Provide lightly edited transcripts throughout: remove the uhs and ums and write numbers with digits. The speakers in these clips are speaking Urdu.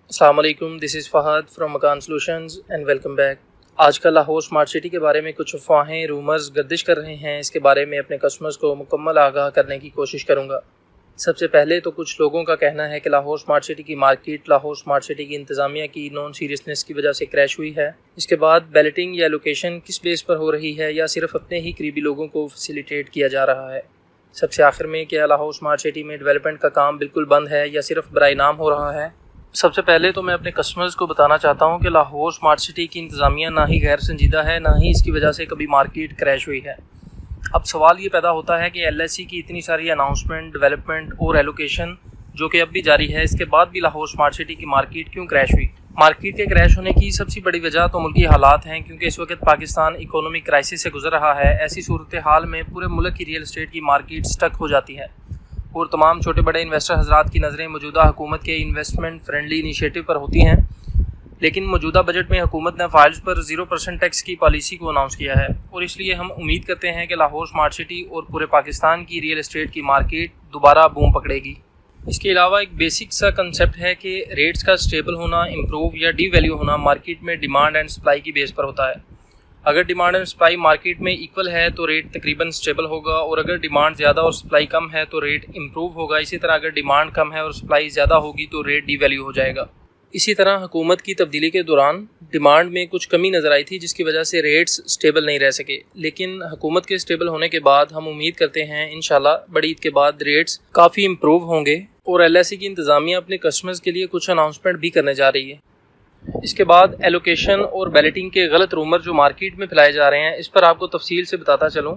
السلام علیکم، دس از فہد فرام مکان سولوشنز اینڈ ویلکم بیک۔ آج کل لاہور اسمارٹ سٹی کے بارے میں کچھ افواہیں رومرز گردش کر رہے ہیں۔ اس کے بارے میں اپنے کسٹمرز کو مکمل آگاہ کرنے کی کوشش کروں گا۔ سب سے پہلے تو کچھ لوگوں کا کہنا ہے کہ لاہور اسمارٹ سٹی کی مارکیٹ لاہور اسمارٹ سٹی کی انتظامیہ کی نان سیریسنس کی وجہ سے کریش ہوئی ہے۔ اس کے بعد بیلٹنگ یا لوکیشن کس بیس پر ہو رہی ہے یا صرف اپنے ہی قریبی لوگوں کو فیسیلیٹیٹ کیا جا رہا ہے۔ سب سے آخر میں کیا لاہور اسمارٹ سٹی میں ڈیولپمنٹ کا کام بالکل بند ہے یا صرف برائے نام ہو رہا ہے۔ سب سے پہلے تو میں اپنے کسٹمرز کو بتانا چاہتا ہوں کہ لاہور اسمارٹ سٹی کی انتظامیہ نہ ہی غیر سنجیدہ ہے، نہ ہی اس کی وجہ سے کبھی مارکیٹ کریش ہوئی ہے۔ اب سوال یہ پیدا ہوتا ہے کہ LSE کی اتنی ساری اناؤنسمنٹ، ڈیولپمنٹ اور ایلوکیشن جو کہ اب بھی جاری ہے، اس کے بعد بھی لاہور اسمارٹ سٹی کی مارکیٹ کیوں کریش ہوئی؟ مارکیٹ کے کریش ہونے کی سب سے بڑی وجہ تو ملکی حالات ہیں، کیونکہ اس وقت پاکستان اکانومک کرائسس سے گزر رہا ہے۔ ایسی صورتحال میں پورے ملک کی ریئل اسٹیٹ کی مارکیٹ سٹک ہو جاتی ہے اور تمام چھوٹے بڑے انویسٹر حضرات کی نظریں موجودہ حکومت کے انویسٹمنٹ فرینڈلی انیشیٹو پر ہوتی ہیں، لیکن موجودہ بجٹ میں حکومت نے فائلز پر 0% ٹیکس کی پالیسی کو اناؤنس کیا ہے، اور اس لیے ہم امید کرتے ہیں کہ لاہور اسمارٹ سٹی اور پورے پاکستان کی ریئل اسٹیٹ کی مارکیٹ دوبارہ بوم پکڑے گی۔ اس کے علاوہ ایک بیسک سا کنسیپٹ ہے کہ ریٹس کا سٹیبل ہونا، امپروو یا ڈی ویلیو ہونا مارکیٹ میں ڈیمانڈ اینڈ سپلائی کی بیس پر ہوتا ہے۔ اگر ڈیمانڈ اینڈ سپلائی مارکیٹ میں ایکول ہے تو ریٹ تقریباً سٹیبل ہوگا، اور اگر ڈیمانڈ زیادہ اور سپلائی کم ہے تو ریٹ امپروو ہوگا۔ اسی طرح اگر ڈیمانڈ کم ہے اور سپلائی زیادہ ہوگی تو ریٹ ڈی ویلیو ہو جائے گا۔ اسی طرح حکومت کی تبدیلی کے دوران ڈیمانڈ میں کچھ کمی نظر آئی تھی، جس کی وجہ سے ریٹس سٹیبل نہیں رہ سکے، لیکن حکومت کے سٹیبل ہونے کے بعد ہم امید کرتے ہیں انشاءاللہ بڑی عید کے بعد ریٹس کافی امپروو ہوں گے، اور LSE کی انتظامیہ اپنے کسٹمرز کے لیے کچھ اناؤنسمنٹ بھی کرنے جا رہی ہے۔ اس کے بعد ایلوکیشن اور بیلٹنگ کے غلط رومر جو مارکیٹ میں پھیلائے جا رہے ہیں، اس پر آپ کو تفصیل سے بتاتا چلوں۔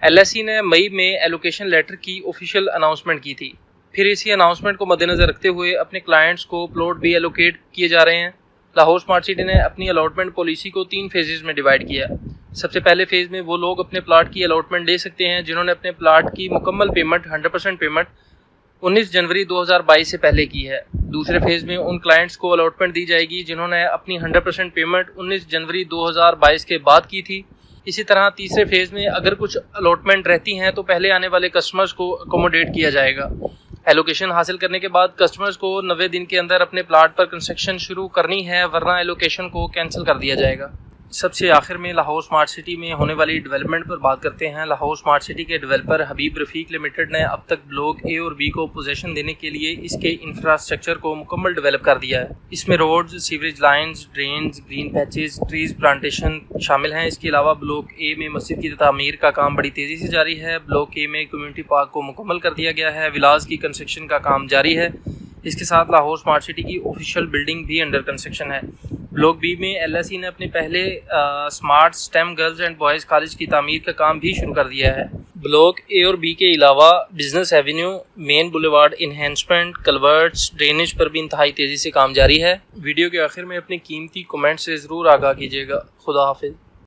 LSE نے مئی میں ایلوکیشن لیٹر کی آفیشیل اناؤنسمنٹ کی تھی، پھر اسی اناؤنسمنٹ کو مد نظر رکھتے ہوئے اپنے کلائنٹس کو پلاٹ بھی ایلوکیٹ کیے جا رہے ہیں۔ لاہور اسمارٹ سٹی نے اپنی الاٹمنٹ پالیسی کو 3 فیزز میں ڈیوائڈ کیا۔ سب سے پہلے فیز میں وہ لوگ اپنے پلاٹ کی الاٹمنٹ لے سکتے ہیں جنہوں نے اپنے پلاٹ کی مکمل پیمنٹ 100% پیمنٹ 19 جنوری 2022 سے پہلے کی ہے۔ دوسرے فیز میں ان کلائنٹس کو الاٹمنٹ دی جائے گی جنہوں نے اپنی 100% پیمنٹ 19 جنوری 2022 کے بعد کی تھی۔ اسی طرح تیسرے فیز میں اگر کچھ الاٹمنٹ رہتی ہیں تو پہلے آنے والے کسٹمرز کو اکوموڈیٹ کیا جائے گا۔ ایلوکیشن حاصل کرنے کے بعد کسٹمرز کو 90 دن کے اندر اپنے پلاٹ پر کنسٹرکشن شروع کرنی ہے، ورنہ ایلوکیشن کو کینسل کر دیا جائے گا۔ سب سے آخر میں لاہور اسمارٹ سٹی میں ہونے والی ڈیولپمنٹ پر بات کرتے ہیں۔ لاہور اسمارٹ سٹی کے ڈیولپر حبیب رفیق لمیٹڈ نے اب تک بلاک A اور B کو پوزیشن دینے کے لیے اس کے انفراسٹرکچر کو مکمل ڈیولپ کر دیا ہے۔ اس میں roads, sewerage lines, drains, green patches, trees plantation شامل ہیں۔ اس کے علاوہ بلاک A میں مسجد کی تعمیر کا کام بڑی تیزی سے جاری ہے۔ بلاک A میں کمیونٹی پارک کو مکمل کر دیا گیا ہے۔ ولاز کی کنسٹرکشن کا کام جاری ہے۔ اس کے ساتھ لاہور اسمارٹ سٹی کی آفیشیل بلڈنگ بھی انڈر کنسٹرکشن ہے۔ بلاک B میں LSE نے اپنے پہلے smart STEM girls and boys college کی تعمیر کا کام بھی شروع کر دیا ہے۔ بلاک A اور B کے علاوہ بزنس ایونیو، مین بولیوارڈ انہینسمنٹ، کلورٹس، ڈرینیج پر بھی انتہائی تیزی سے کام جاری ہے۔ ویڈیو کے آخر میں اپنے قیمتی کمنٹ سے ضرور آگاہ کیجیے گا۔ خدا حافظ۔